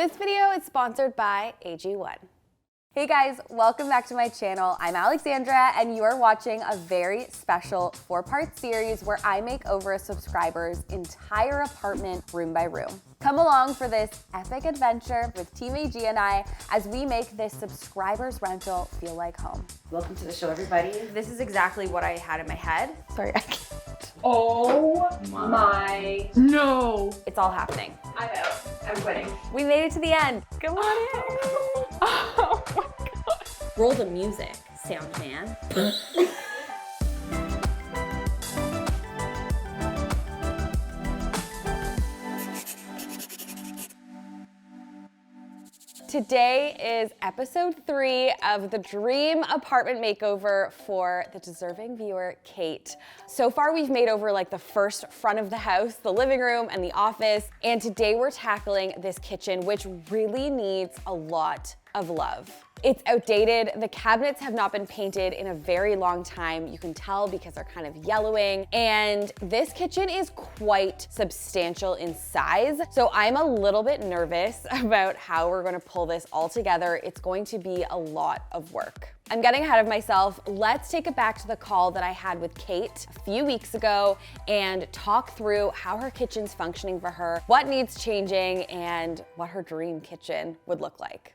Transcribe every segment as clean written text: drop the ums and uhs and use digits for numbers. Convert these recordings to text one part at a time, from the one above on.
This video is sponsored by AG1. Hey guys, welcome back to my channel. I'm Alexandra and you are watching a very special 4-part series where I make over a subscriber's entire apartment room by room. Come along for this epic adventure with Team AG and I as we make this subscriber's rental feel like home. Welcome to the show, everybody. This is exactly what I had in my head. Sorry, I can't. Oh my. No. It's all happening. I'm out. I'm quitting. We made it to the end. Come on in. Oh my God. Roll the music, sound man. Today is episode 3 of the dream apartment makeover for the deserving viewer, Kate. So far we've made over like the first front of the house, the living room and the office. And today we're tackling this kitchen, which really needs a lot of love. It's outdated. The cabinets have not been painted in a very long time. You can tell because they're kind of yellowing. And this kitchen is quite substantial in size. So I'm a little bit nervous about how we're gonna pull this all together. It's going to be a lot of work. I'm getting ahead of myself. Let's take it back to the call that I had with Kate a few weeks ago and talk through how her kitchen's functioning for her, what needs changing, and what her dream kitchen would look like.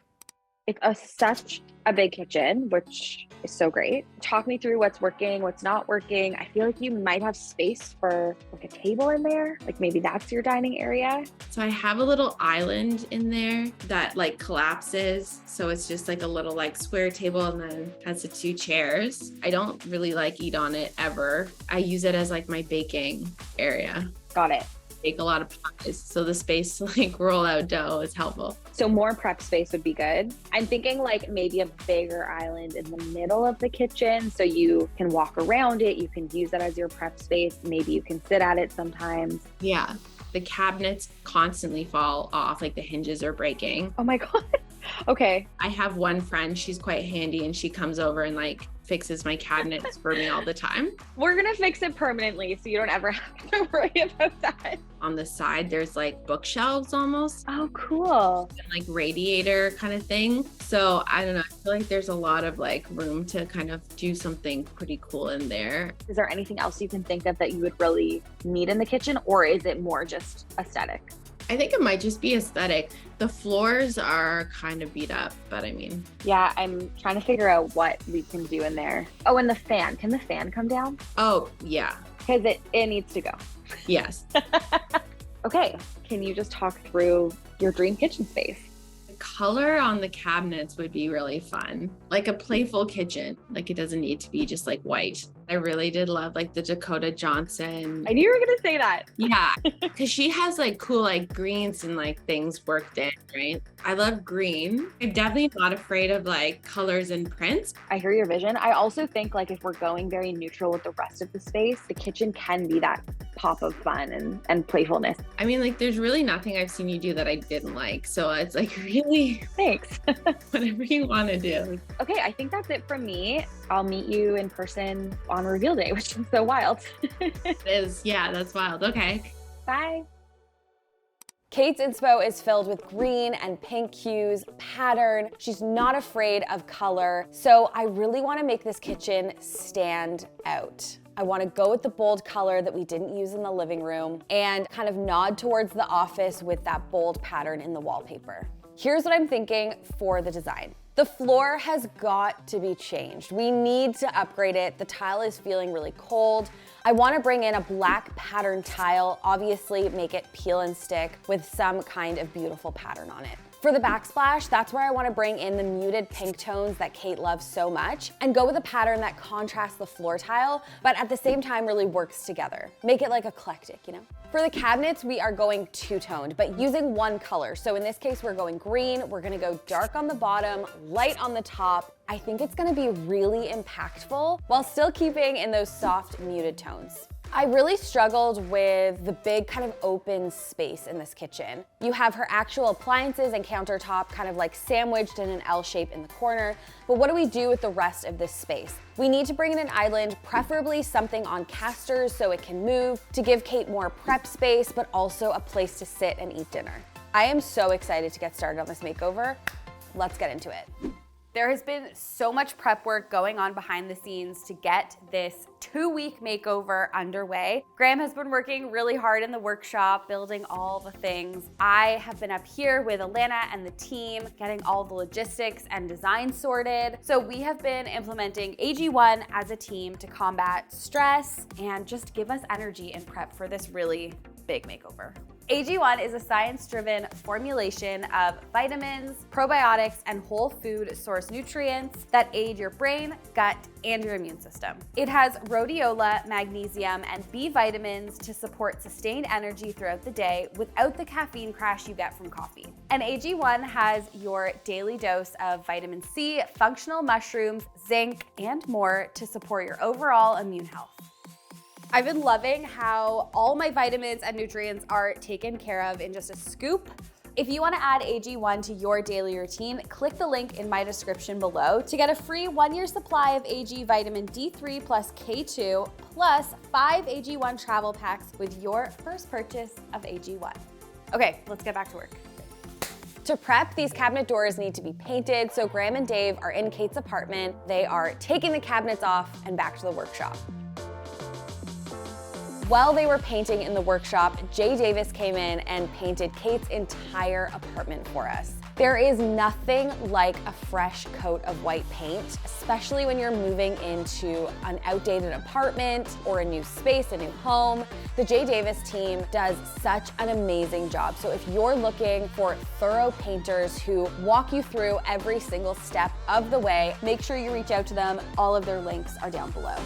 It's such a big kitchen, which is so great. Talk me through what's working, what's not working. I feel like you might have space for like a table in there. Like maybe that's your dining area. So I have a little island in there that like collapses. So it's just like a little like square table and then has the 2 chairs. I don't really like eat on it ever. I use it as like my baking area. Got it. Bake a lot of pies, so the space to like roll out dough is helpful. So more prep space would be good. I'm thinking like maybe a bigger island in the middle of the kitchen so you can walk around it. You can use it as your prep space. Maybe you can sit at it sometimes. Yeah, the cabinets constantly fall off, like the hinges are breaking. Oh my God. Okay. I have one friend, she's quite handy and she comes over and like fixes my cabinets for me all the time. We're gonna fix it permanently so you don't ever have to worry about that. On the side, there's like bookshelves almost. Oh, cool. And like radiator kind of thing. So I don't know, I feel like there's a lot of like room to kind of do something pretty cool in there. Is there anything else you can think of that you would really need in the kitchen, or is it more just aesthetic? I think it might just be aesthetic. The floors are kind of beat up, but I mean. Yeah, I'm trying to figure out what we can do in there. Oh, and the fan. Can the fan come down? Oh, yeah. Because it needs to go. Yes. Okay, can you just talk through your dream kitchen space? The color on the cabinets would be really fun. Like a playful kitchen. Like it doesn't need to be just like white. I really did love like the Dakota Johnson. I knew you were gonna say that. Yeah, because she has like cool like greens and like things worked in, right? I love green. I'm definitely not afraid of like colors and prints. I hear your vision. I also think like if we're going very neutral with the rest of the space, the kitchen can be that pop of fun and playfulness. I mean, like there's really nothing I've seen you do that I didn't like. So it's like really Thanks. whatever you want to do. Okay, I think that's it from me. I'll meet you in person on reveal day, which is so wild. It is, yeah, that's wild. Okay. Bye. Kate's inspo is filled with green and pink hues, pattern. She's not afraid of color. So I really want to make this kitchen stand out. I want to go with the bold color that we didn't use in the living room and kind of nod towards the office with that bold pattern in the wallpaper. Here's what I'm thinking for the design. The floor has got to be changed. We need to upgrade it. The tile is feeling really cold. I want to bring in a black pattern tile, obviously make it peel and stick with some kind of beautiful pattern on it. For the backsplash, that's where I want to bring in the muted pink tones that Kate loves so much and go with a pattern that contrasts the floor tile, but at the same time really works together. Make it like eclectic, you know? For the cabinets, we are going two-toned, but using one color. So in this case, we're going green. We're gonna go dark on the bottom, light on the top. I think it's gonna be really impactful while still keeping in those soft, muted tones. I really struggled with the big kind of open space in this kitchen. You have her actual appliances and countertop kind of like sandwiched in an L shape in the corner, but what do we do with the rest of this space? We need to bring in an island, preferably something on casters so it can move, to give Kate more prep space, but also a place to sit and eat dinner. I am so excited to get started on this makeover. Let's get into it. There has been so much prep work going on behind the scenes to get this 2-week makeover underway. Graham has been working really hard in the workshop, building all the things. I have been up here with Alana and the team, getting all the logistics and design sorted. So we have been implementing AG1 as a team to combat stress and just give us energy in prep for this really big makeover. AG1 is a science-driven formulation of vitamins, probiotics, and whole food source nutrients that aid your brain, gut, and your immune system. It has rhodiola, magnesium, and B vitamins to support sustained energy throughout the day without the caffeine crash you get from coffee. And AG1 has your daily dose of vitamin C, functional mushrooms, zinc, and more to support your overall immune health. I've been loving how all my vitamins and nutrients are taken care of in just a scoop. If you want to add AG1 to your daily routine, click the link in my description below to get a free 1-year supply of AG vitamin D3 plus K2 plus 5 AG1 travel packs with your first purchase of AG1. Okay, let's get back to work. To prep, these cabinet doors need to be painted, so Graham and Dave are in Kate's apartment. They are taking the cabinets off and back to the workshop. While they were painting in the workshop, Jay Davis came in and painted Kate's entire apartment for us. There is nothing like a fresh coat of white paint, especially when you're moving into an outdated apartment or a new space, a new home. The Jay Davis team does such an amazing job. So if you're looking for thorough painters who walk you through every single step of the way, make sure you reach out to them. All of their links are down below.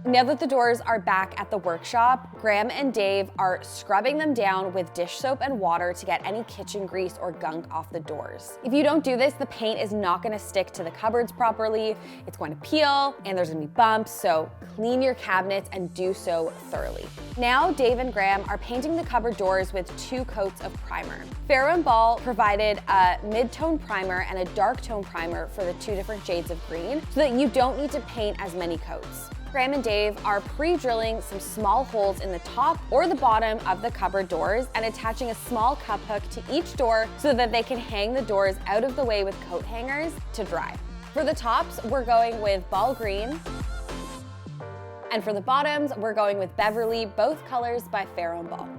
Now that the doors are back at the workshop, Graham and Dave are scrubbing them down with dish soap and water to get any kitchen grease or gunk off the doors. If you don't do this, the paint is not going to stick to the cupboards properly. It's going to peel and there's going to be bumps, so clean your cabinets and do so thoroughly. Now Dave and Graham are painting the cupboard doors with 2 coats of primer. Farrow & Ball provided a mid-tone primer and a dark tone primer for the 2 different shades of green so that you don't need to paint as many coats. Graham and Dave are pre-drilling some small holes in the top or the bottom of the cupboard doors and attaching a small cup hook to each door so that they can hang the doors out of the way with coat hangers to dry. For the tops, we're going with ball green. And for the bottoms, we're going with Beverly, both colors by Farrow & Ball.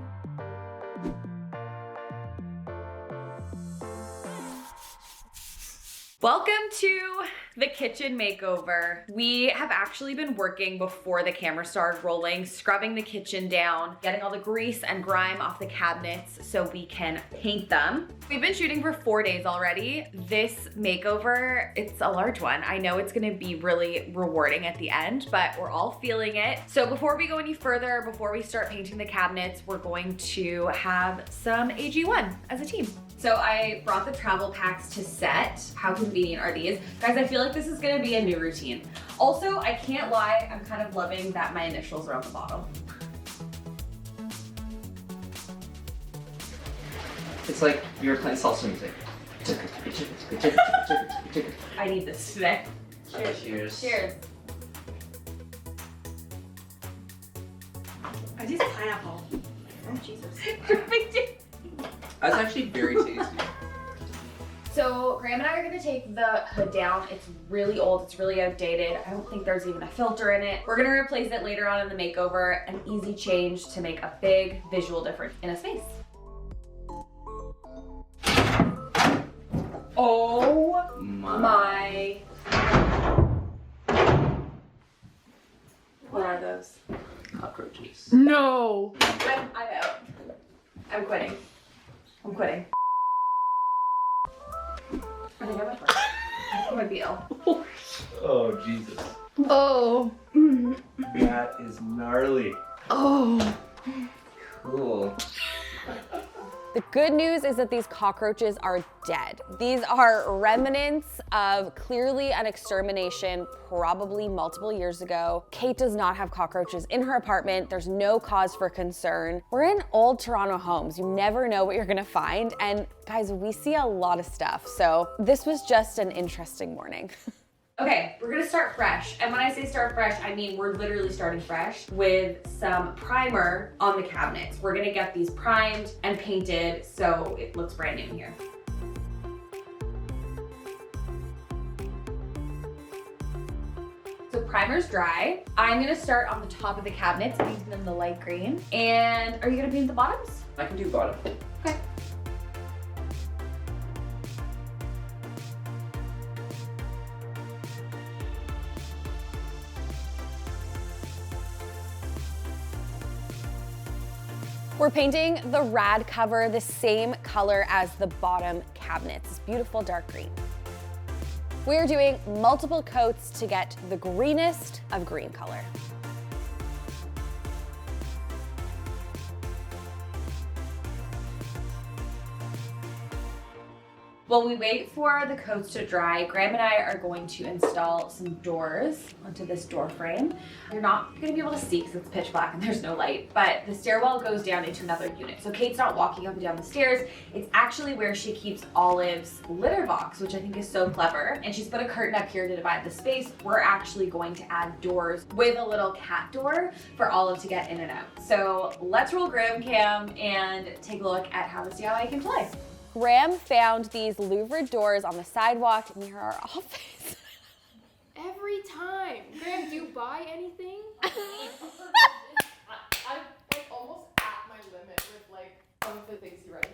Welcome to the kitchen makeover. We have actually been working before the camera started rolling, scrubbing the kitchen down, getting all the grease and grime off the cabinets so we can paint them. We've been shooting for 4 days already. This makeover, it's a large one. I know it's gonna be really rewarding at the end, but we're all feeling it. So before we go any further, before we start painting the cabinets, we're going to have some AG1 as a team. So I brought the travel packs to set. How convenient are these? Guys, I feel like this is gonna be a new routine. Also, I can't lie, I'm kind of loving that my initials are on the bottom. It's like you were playing salsa music. I need this today. Cheers. Cheers. I just pineapple. Oh, Jesus. That's actually very tasty. So Graham and I are gonna take the hood down. It's really old, it's really outdated. I don't think there's even a filter in it. We're gonna replace it later on in the makeover, an easy change to make a big visual difference in a space. Oh my. What are those? Cockroaches. No. I'm out. I'm quitting. I'm quitting. I think I might work. I might be ill. Oh, Jesus. Oh. That is gnarly. Oh. Cool. The good news is that these cockroaches are dead. These are remnants of clearly an extermination probably multiple years ago. Kate does not have cockroaches in her apartment. There's no cause for concern. We're in old Toronto homes. You never know what you're gonna find. And guys, we see a lot of stuff. So this was just an interesting morning. Okay, we're gonna start fresh. And when I say start fresh, I mean we're literally starting fresh with some primer on the cabinets. We're gonna get these primed and painted so it looks brand new in here. So primer's dry. I'm gonna start on the top of the cabinets, painting them the light green. And are you gonna paint the bottoms? I can do bottom. Okay. We're painting the rad cover the same color as the bottom cabinets, this beautiful dark green. We're doing multiple coats to get the greenest of green color. While we wait for the coats to dry, Graham and I are going to install some doors onto this door frame. You're not gonna be able to see because it's pitch black and there's no light, but the stairwell goes down into another unit. So Kate's not walking up and down the stairs. It's actually where she keeps Olive's litter box, which I think is so clever. And she's put a curtain up here to divide the space. We're actually going to add doors with a little cat door for Olive to get in and out. So let's roll Graham Cam and take a look at how the DIY can play. Graham found these louvered doors on the sidewalk near our office. Every time. Graham, do you buy anything? I'm like almost at my limit with like some of the things he writes.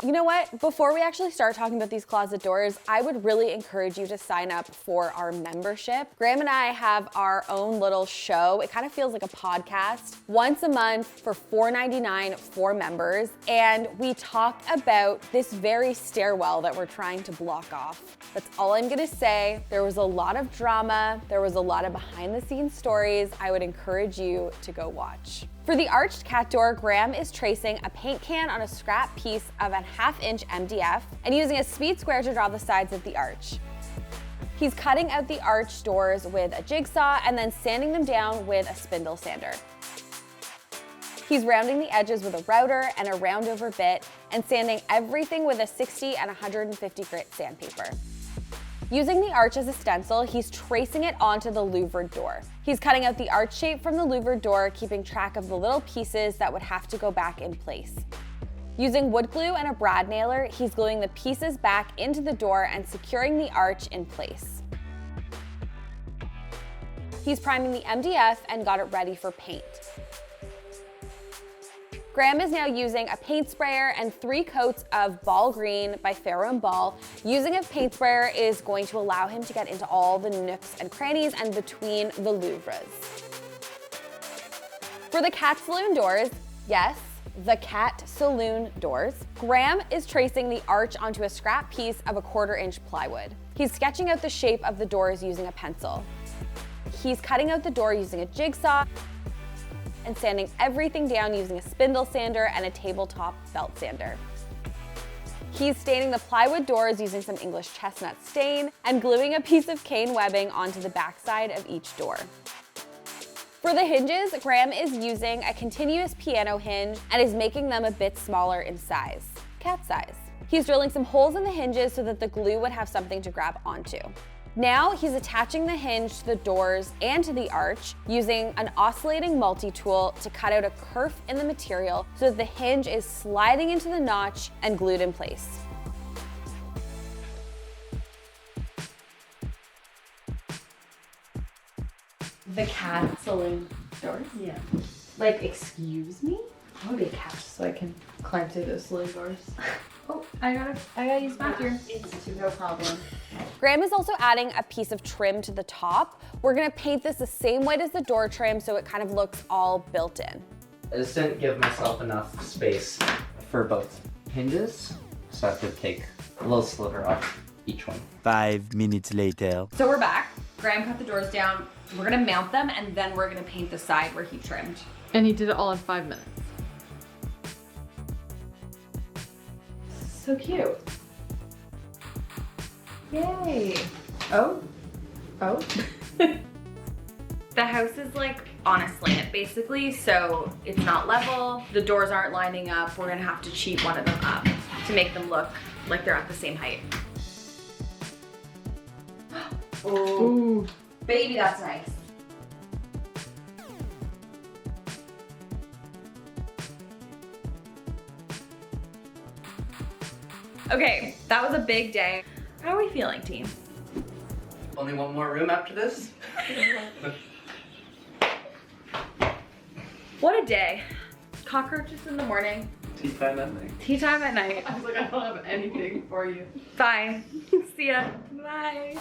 You know what? Before we actually start talking about these closet doors, I would really encourage you to sign up for our membership. Graham and I have our own little show. It kind of feels like a podcast once a month for $4.99 for members. And we talk about this very stairwell that we're trying to block off. That's all I'm gonna say. There was a lot of drama. There was a lot of behind the scenes stories. I would encourage you to go watch. For the arched cat door, Graham is tracing a paint can on a scrap piece of a 1/2 inch MDF and using a speed square to draw the sides of the arch. He's cutting out the arch doors with a jigsaw and then sanding them down with a spindle sander. He's rounding the edges with a router and a roundover bit and sanding everything with a 60 and 150 grit sandpaper. Using the arch as a stencil, he's tracing it onto the louvered door. He's cutting out the arch shape from the louvered door, keeping track of the little pieces that would have to go back in place. Using wood glue and a brad nailer, he's gluing the pieces back into the door and securing the arch in place. He's priming the MDF and got it ready for paint. Graham is now using a paint sprayer and 3 coats of ball green by Farrow & Ball. Using a paint sprayer is going to allow him to get into all the nooks and crannies and between the louvres. For the cat saloon doors, yes, the cat saloon doors, Graham is tracing the arch onto a scrap piece of a 1/4 inch plywood. He's sketching out the shape of the doors using a pencil. He's cutting out the door using a jigsaw and sanding everything down using a spindle sander and a tabletop belt sander. He's staining the plywood doors using some English chestnut stain and gluing a piece of cane webbing onto the backside of each door. For the hinges, Graham is using a continuous piano hinge and is making them a bit smaller in size, cat size. He's drilling some holes in the hinges so that the glue would have something to grab onto. Now he's attaching the hinge to the doors and to the arch using an oscillating multi-tool to cut out a kerf in the material so that the hinge is sliding into the notch and glued in place. The cat saloon doors? Yeah. Like, excuse me? I want to be a cat so I can climb through those saloon doors. Oh, I gotta use the bathroom. No problem. Graham is also adding a piece of trim to the top. We're gonna paint this the same white as the door trim so it kind of looks all built in. I just didn't give myself enough space for both hinges, so I have to take a little sliver off each one. 5 minutes later. So we're back. Graham cut the doors down. We're gonna mount them and then we're gonna paint the side where he trimmed. And he did it all in 5 minutes. So cute. Yay. Oh. Oh. The house is like on a slant basically, so it's not level. The doors aren't lining up. We're gonna have to cheat one of them up to make them look like they're at the same height. Oh, baby, that's nice. Okay, that was a big day. How are we feeling, team? Only one more room after this? What a day. Cockroaches in the morning. Tea time at night. Tea time at night. I was like, I don't have anything for you. Bye. See ya. Bye.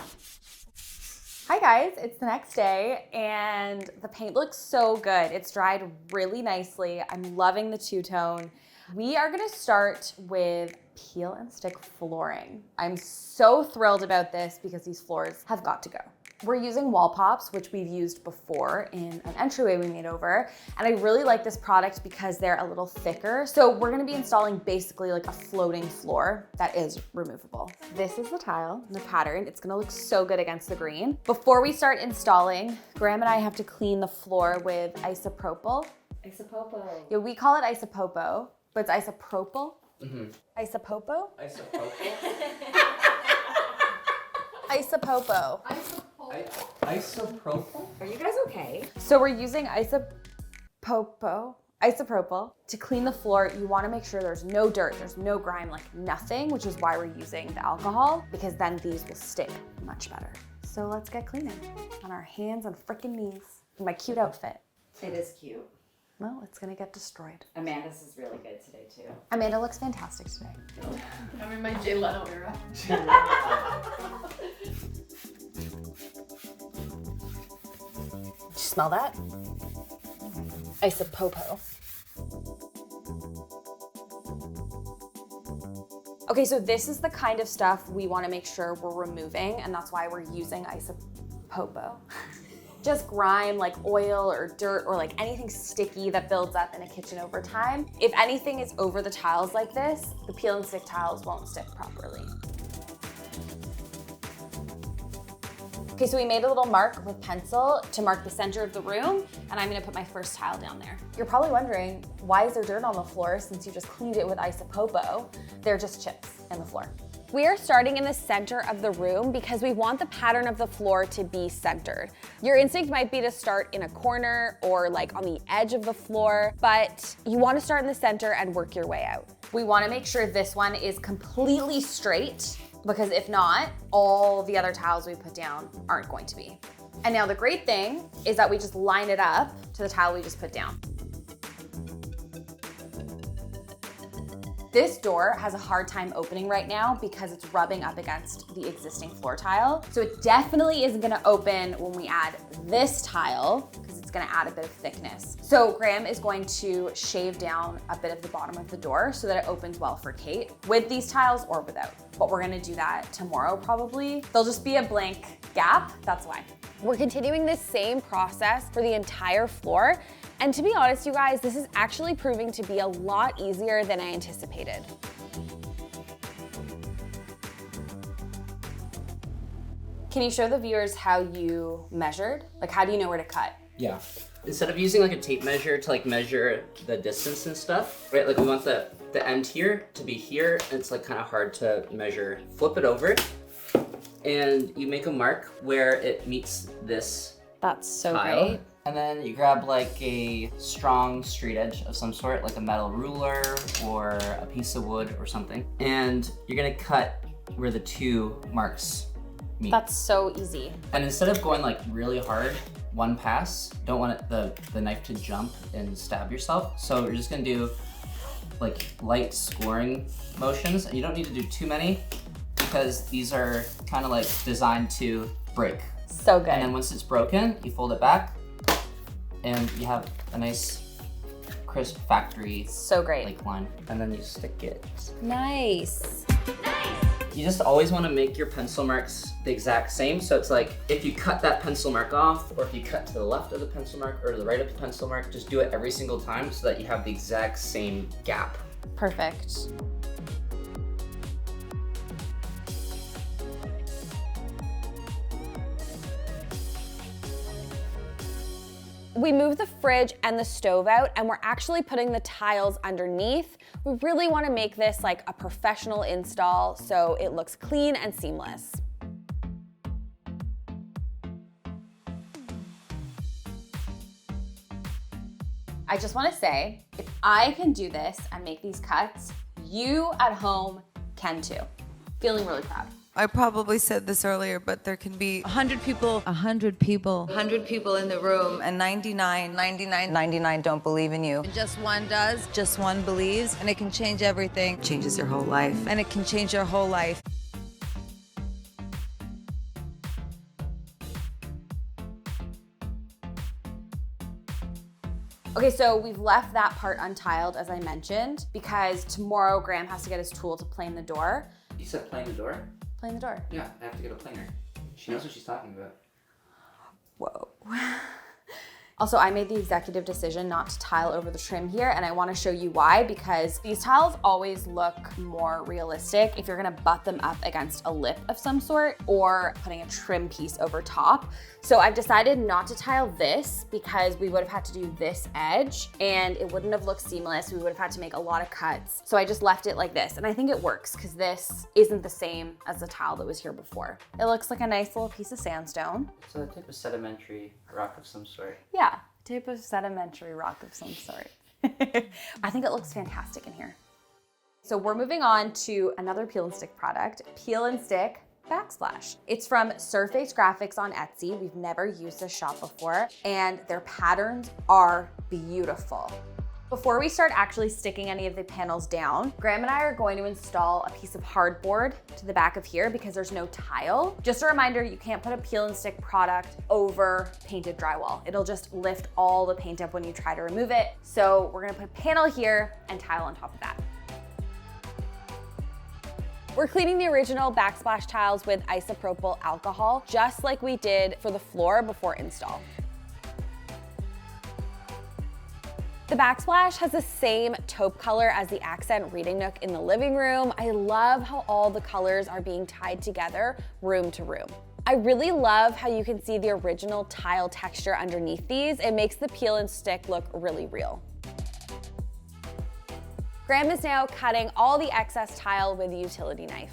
Hi guys, it's the next day and the paint looks so good. It's dried really nicely. I'm loving the two-tone. We are gonna start with peel and stick flooring. I'm so thrilled about this because these floors have got to go. We're using wall pops, which we've used before in an entryway we made over. And I really like this product because they're a little thicker. So we're gonna be installing basically like a floating floor that is removable. This is the tile, the pattern. It's gonna look so good against the green. Before we start installing, Graham and I have to clean the floor with isopropyl. Isopropyl. Yeah, we call it isopopo, but it's isopropyl. Mm-hmm. Isopopo? Isopropyl? Isopopo. Isopropyl? Are you guys okay? So we're using isopropyl to clean the floor. You want to make sure there's no dirt, there's no grime, like nothing, which is why we're using the alcohol, because then these will stick much better. So let's get cleaning on our hands and freaking knees. My cute outfit. It is cute. Well, it's gonna get destroyed. Amanda's is really good today too. Amanda looks fantastic today. I'm in my Jay Leno era. Did you smell that? Isopopo. Okay, so this is the kind of stuff we want to make sure we're removing, and that's why we're using isopopo. Just grime like oil or dirt or like anything sticky that builds up in a kitchen over time. If anything is over the tiles like this, the peel and stick tiles won't stick properly. Okay, so we made a little mark with pencil to mark the center of the room, and I'm gonna put my first tile down there. You're probably wondering, why is there dirt on the floor since you just cleaned it with isopopo? They're just chips in the floor. We are starting in the center of the room because we want the pattern of the floor to be centered. Your instinct might be to start in a corner or like on the edge of the floor, but you want to start in the center and work your way out. We want to make sure this one is completely straight, because if not, all the other tiles we put down aren't going to be. And now the great thing is that we just line it up to the tile we just put down. This door has a hard time opening right now because it's rubbing up against the existing floor tile. So it definitely isn't gonna open when we add this tile because it's gonna add a bit of thickness. So Graham is going to shave down a bit of the bottom of the door so that it opens well for Kate with these tiles or without. But we're gonna do that tomorrow probably. There'll just be a blank gap, that's why. We're continuing this same process for the entire floor. And to be honest, you guys, this is actually proving to be a lot easier than I anticipated. Can you show the viewers how you measured? Like, how do you know where to cut? Yeah. Instead of using like a tape measure to like measure the distance and stuff, right? Like we want the end here to be here, and it's like kind of hard to measure. Flip it over, and you make a mark where it meets this That's so tile. great. And then you grab like a strong straight edge of some sort, like a metal ruler or a piece of wood or something. And you're gonna cut where the two marks meet. That's so easy. And instead of going like really hard, one pass, don't want the knife to jump and stab yourself. So you're just gonna do like light scoring motions. And you don't need to do too many because these are kind of like designed to break. So good. And then once it's broken, you fold it back and you have a nice crisp factory So great. like line. And then you stick it. Nice. You just always want to make your pencil marks the exact same. So it's like, if you cut that pencil mark off, or if you cut to the left of the pencil mark or to the right of the pencil mark, just do it every single time so that you have the exact same gap. Perfect. We moved the fridge and the stove out, and we're actually putting the tiles underneath. We really want to make this like a professional install so it looks clean and seamless. I just wanna say, if I can do this and make these cuts, you at home can too. Feeling really proud. I probably said this earlier, but there can be 100 people in the room, and 99 don't believe in you. And just one does, just one believes, and it can change everything. It changes your whole life, and it can change your whole life. Okay, so we've left that part untiled, as I mentioned, because tomorrow Graham has to get his tool to plane the door. You said plane the door? Plane the door. Yeah, I have to get a planer. She knows what she's talking about. Whoa. Also, I made the executive decision not to tile over the trim here, and I wanna show you why, because these tiles always look more realistic if you're gonna butt them up against a lip of some sort or putting a trim piece over top. So I've decided not to tile this because we would have had to do this edge and it wouldn't have looked seamless. We would have had to make a lot of cuts. So I just left it like this, and I think it works because this isn't the same as the tile that was here before. It looks like a nice little piece of sandstone. So a type of sedimentary rock of some sort. Yeah, type of sedimentary rock of some sort. I think it looks fantastic in here. So we're moving on to another peel and stick product, Peel and Stick Backsplash. It's from Surface Graphics on Etsy. We've never used this shop before, and their patterns are beautiful. Before we start actually sticking any of the panels down, Graham and I are going to install a piece of hardboard to the back of here because there's no tile. Just a reminder, you can't put a peel and stick product over painted drywall. It'll just lift all the paint up when you try to remove it. So we're gonna put a panel here and tile on top of that. We're cleaning the original backsplash tiles with isopropyl alcohol, just like we did for the floor before install. The backsplash has the same taupe color as the accent reading nook in the living room. I love how all the colors are being tied together room to room. I really love how you can see the original tile texture underneath these. It makes the peel and stick look really real. Graham is now cutting all the excess tile with a utility knife.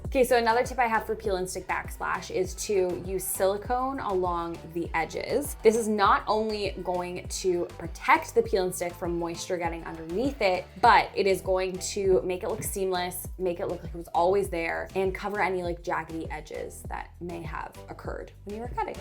Okay, so another tip I have for peel and stick backsplash is to use silicone along the edges. This is not only going to protect the peel and stick from moisture getting underneath it, but it is going to make it look seamless, make it look like it was always there, and cover any like jaggedy edges that may have occurred when you were cutting.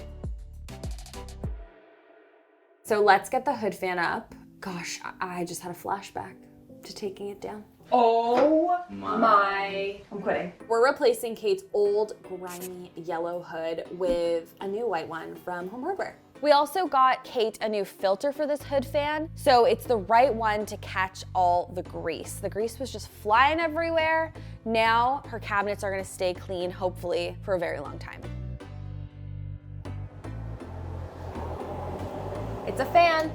So let's get the hood fan up. Gosh, I just had a flashback to taking it down. Oh my, I'm quitting. We're replacing Kate's old grimy yellow hood with a new white one from Home Hardware. We also got Kate a new filter for this hood fan, so it's the right one to catch all the grease. The grease was just flying everywhere. Now her cabinets are gonna stay clean, hopefully, for a very long time. It's a fan.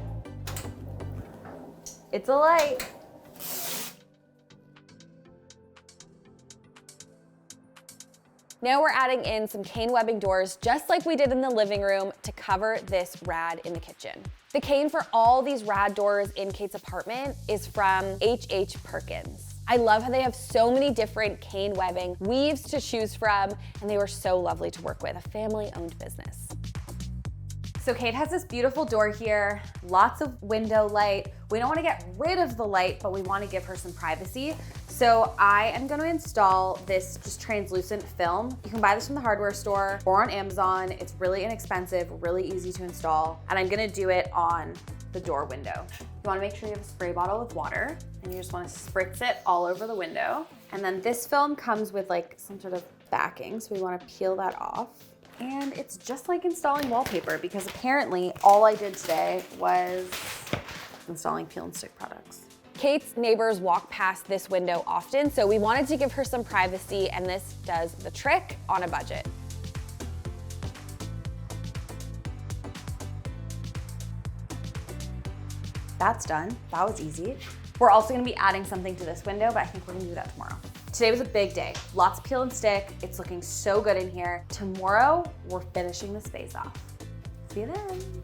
It's a light. Now we're adding in some cane webbing doors, just like we did in the living room, to cover this rad in the kitchen. The cane for all these rad doors in Kate's apartment is from H.H. Perkins. I love how they have so many different cane webbing weaves to choose from, and they were so lovely to work with, a family-owned business. So Kate has this beautiful door here, lots of window light. We don't want to get rid of the light, but we want to give her some privacy. So I am going to install this just translucent film. You can buy this from the hardware store or on Amazon. It's really inexpensive, really easy to install. And I'm going to do it on the door window. You want to make sure you have a spray bottle with water, and you just want to spritz it all over the window. And then this film comes with like some sort of backing, so we want to peel that off. And it's just like installing wallpaper, because apparently all I did today was installing peel and stick products. Kate's neighbors walk past this window often, so we wanted to give her some privacy, and this does the trick on a budget. That's done. That was easy. We're also gonna be adding something to this window, but I think we're gonna do that tomorrow. Today was a big day. Lots of peel and stick. It's looking so good in here. Tomorrow, we're finishing the space off. See you then.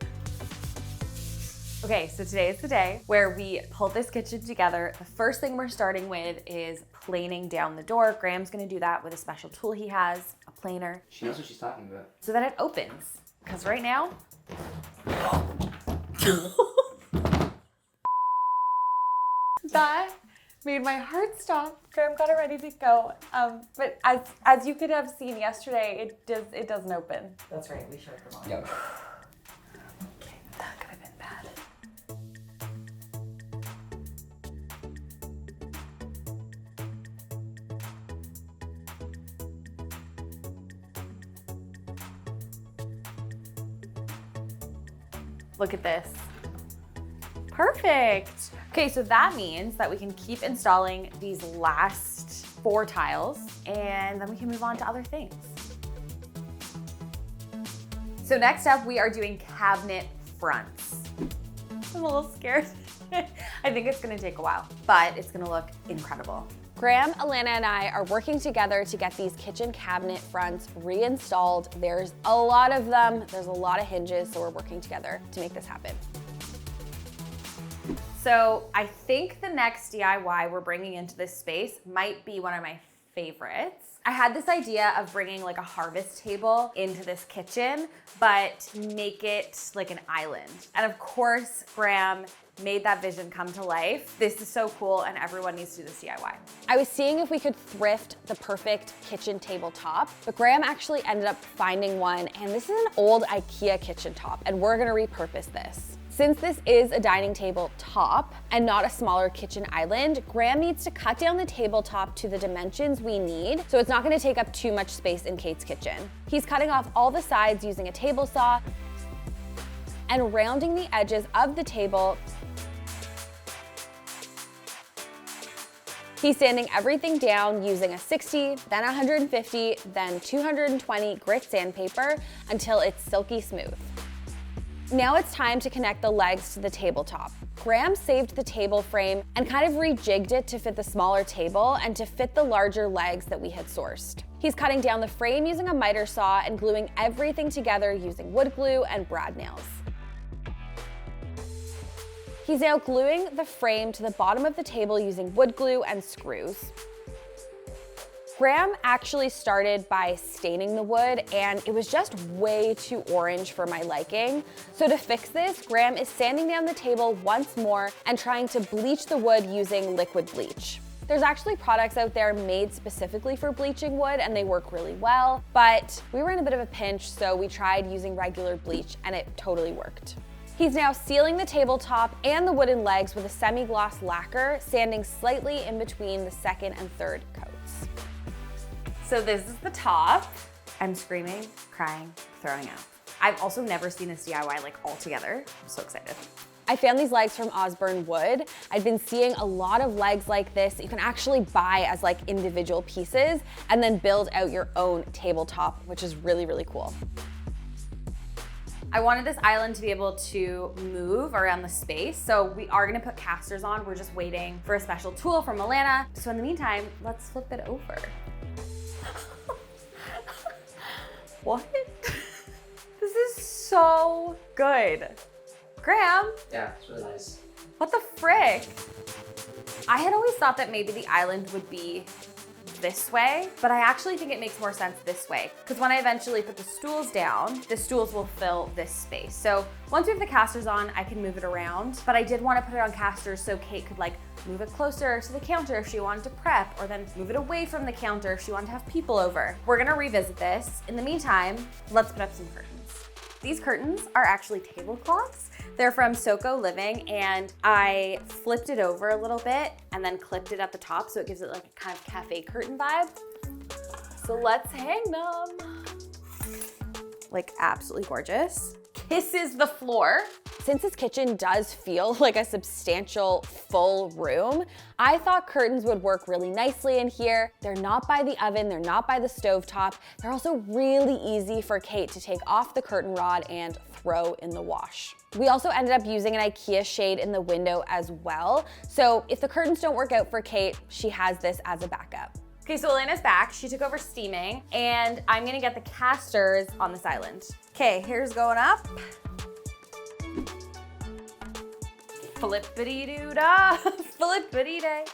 Okay, so today is the day where we pull this kitchen together. The first thing we're starting with is planing down the door. Graham's gonna do that with a special tool he has, a planer. She knows what she's talking about. So that it opens. Because right now, That made my heart stop. Graham got it ready to go. But as you could have seen yesterday, it doesn't open. That's right, we showed them all. Yep. Okay, that could have been bad. Look at this. Perfect. Okay, so that means that we can keep installing these last 4 tiles and then we can move on to other things. So next up, we are doing cabinet fronts. I'm a little scared. I think it's gonna take a while, but it's gonna look incredible. Graham, Alana, and I are working together to get these kitchen cabinet fronts reinstalled. There's a lot of them, there's a lot of hinges, so we're working together to make this happen. So I think the next DIY we're bringing into this space might be one of my favorites. I had this idea of bringing like a harvest table into this kitchen, but make it like an island. And of course, Graham made that vision come to life. This is so cool and everyone needs to do this DIY. I was seeing if we could thrift the perfect kitchen tabletop, but Graham actually ended up finding one, and this is an old IKEA kitchen top, and we're gonna repurpose this. Since this is a dining table top and not a smaller kitchen island, Graham needs to cut down the tabletop to the dimensions we need, so it's not gonna take up too much space in Kate's kitchen. He's cutting off all the sides using a table saw and rounding the edges of the table. He's sanding everything down using a 60, then 150, then 220 grit sandpaper until it's silky smooth. Now it's time to connect the legs to the tabletop. Graham saved the table frame and kind of rejigged it to fit the smaller table and to fit the larger legs that we had sourced. He's cutting down the frame using a miter saw and gluing everything together using wood glue and brad nails. He's now gluing the frame to the bottom of the table using wood glue and screws. Graham actually started by staining the wood, and it was just way too orange for my liking. So to fix this, Graham is sanding down the table once more and trying to bleach the wood using liquid bleach. There's actually products out there made specifically for bleaching wood and they work really well, but we were in a bit of a pinch, so we tried using regular bleach and it totally worked. He's now sealing the tabletop and the wooden legs with a semi-gloss lacquer, sanding slightly in between the second and third coats. So this is the top. I'm screaming, crying, throwing up. I've also never seen this DIY like all together. I'm so excited. I found these legs from Osborne Wood. I've been seeing a lot of legs like this that you can actually buy as like individual pieces and then build out your own tabletop, which is really, really cool. I wanted this island to be able to move around the space, so we are gonna put casters on. We're just waiting for a special tool from Alana. So in the meantime, let's flip it over. What? This is so good. Graham? Yeah, it's really nice. What the frick? I had always thought that maybe the island would be this way, but I actually think it makes more sense this way, because when I eventually put the stools down, the stools will fill this space. So once we have the casters on, I can move it around, but I did want to put it on casters so Kate could like move it closer to the counter if she wanted to prep, or then move it away from the counter if she wanted to have people over. We're gonna revisit this. In the meantime, let's put up some curtains. These curtains are actually tablecloths. They're from Soko Living, and I flipped it over a little bit and then clipped it at the top so it gives it like a kind of cafe curtain vibe. So let's hang them. Like absolutely gorgeous. Kisses the floor. Since this kitchen does feel like a substantial full room, I thought curtains would work really nicely in here. They're not by the oven, they're not by the stovetop. They're also really easy for Kate to take off the curtain rod and throw in the wash. We also ended up using an IKEA shade in the window as well. So if the curtains don't work out for Kate, she has this as a backup. Okay, so Elena's back. She took over steaming, and I'm gonna get the casters on this island. Okay, here's going up. Flippity-doo-dah, flippity-day.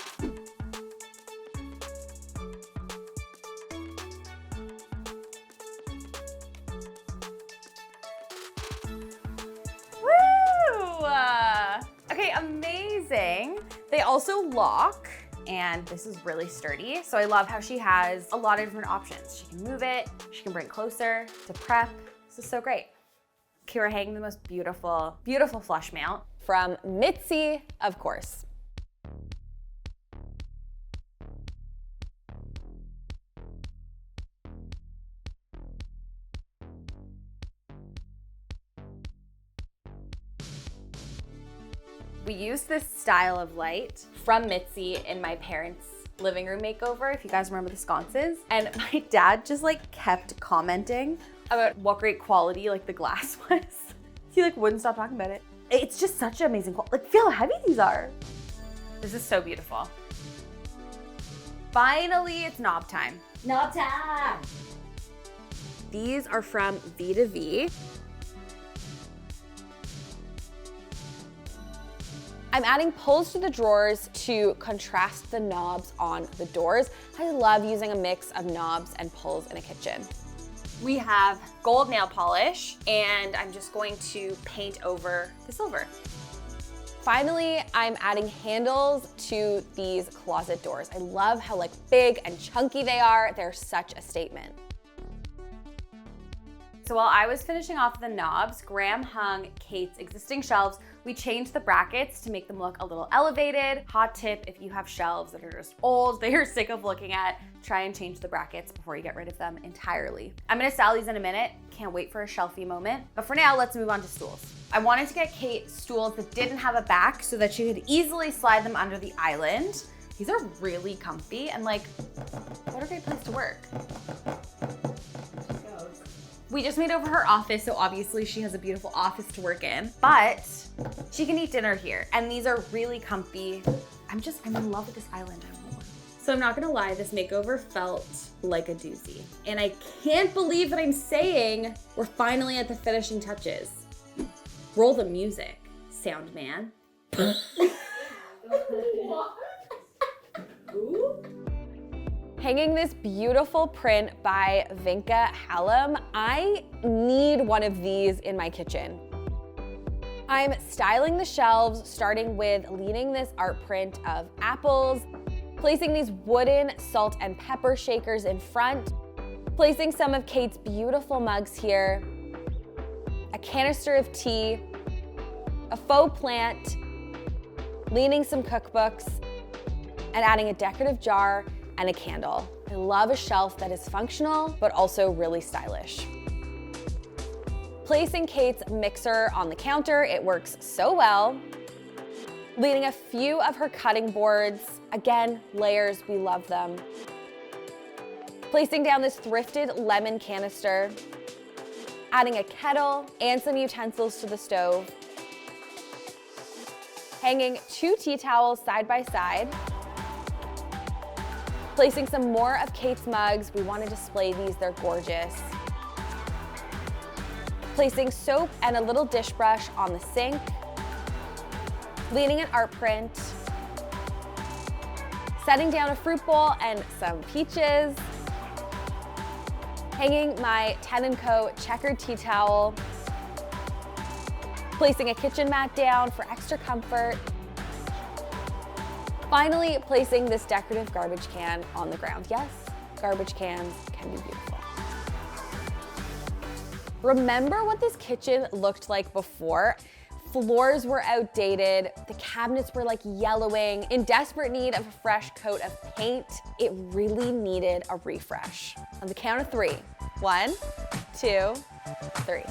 also lock, and this is really sturdy. So I love how she has a lot of different options. She can move it, she can bring it closer to prep. This is so great. Okay, we're hanging the most beautiful, beautiful flush mount from Mitzi, of course. We used this style of light from Mitzi in my parents' living room makeover, if you guys remember the sconces. And my dad just like kept commenting about what great quality like the glass was. He like wouldn't stop talking about it. It's just such an amazing quality. Like, feel how heavy these are. This is so beautiful. Finally, it's knob time. Knob time! These are from V2V. I'm adding pulls to the drawers to contrast the knobs on the doors. I love using a mix of knobs and pulls in a kitchen. We have gold nail polish, and I'm just going to paint over the silver. Finally, I'm adding handles to these closet doors. I love how like big and chunky they are. They're such a statement. So while I was finishing off the knobs, Graham hung Kate's existing shelves. We changed the brackets to make them look a little elevated. Hot tip, if you have shelves that are just old, that you're sick of looking at, try and change the brackets before you get rid of them entirely. I'm gonna style these in a minute. Can't wait for a shelfie moment. But for now, let's move on to stools. I wanted to get Kate stools that didn't have a back so that she could easily slide them under the island. These are really comfy and like, what a great place to work. We just made over her office, so obviously she has a beautiful office to work in, but she can eat dinner here. And these are really comfy. I'm in love with this island. I want one. So I'm not gonna lie, this makeover felt like a doozy. And I can't believe that I'm saying we're finally at the finishing touches. Roll the music, sound man. Hanging this beautiful print by Vinka Hallam. I need one of these in my kitchen. I'm styling the shelves, starting with leaning this art print of apples, placing these wooden salt and pepper shakers in front, placing some of Kate's beautiful mugs here, a canister of tea, a faux plant, leaning some cookbooks, and adding a decorative jar and a candle. I love a shelf that is functional, but also really stylish. Placing Kate's mixer on the counter, it works so well. Leaning a few of her cutting boards, again, layers, we love them. Placing down this thrifted lemon canister, adding a kettle and some utensils to the stove. Hanging 2 tea towels side by side. Placing some more of Kate's mugs. We want to display these, they're gorgeous. Placing soap and a little dish brush on the sink. Leaning an art print. Setting down a fruit bowl and some peaches. Hanging my Ten & Co. checkered tea towel. Placing a kitchen mat down for extra comfort. Finally, placing this decorative garbage can on the ground. Yes, garbage cans can be beautiful. Remember what this kitchen looked like before? Floors were outdated, the cabinets were like yellowing, in desperate need of a fresh coat of paint. It really needed a refresh. On the count of 3. 1, 2, 3.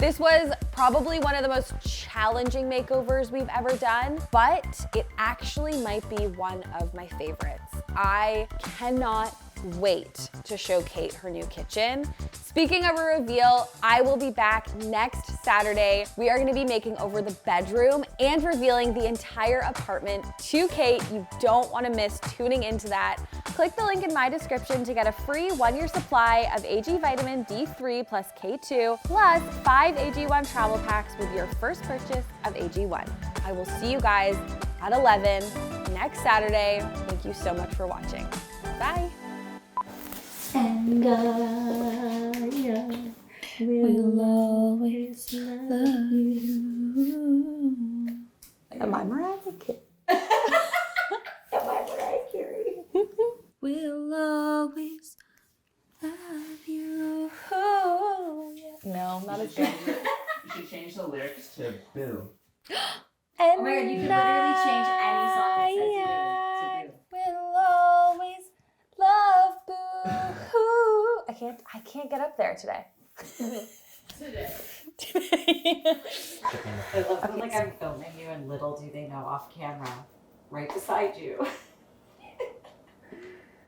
This was probably one of the most challenging makeovers we've ever done, but it actually might be one of my favorites. I cannot wait to show Kate her new kitchen. Speaking of a reveal, I will be back next Saturday. We are gonna be making over the bedroom and revealing the entire apartment to Kate. You don't wanna miss tuning into that. Click the link in my description to get a free 1-year supply of AG vitamin D3 plus K2 plus 5 AG1 travel packs with your first purchase of AG1. I will see you guys at 11 next Saturday. Thank you so much for watching. Bye. And I will always love you. Am I Mariah Carey? Am I Mariah Carey? We'll always love you. No, not as good. You should change the lyrics to Boo. And Oh my god, you can literally change any song that says you to Boo. will always love Boo. I can't get up there today. I love when like I'm filming you and little do they know off camera, right beside you.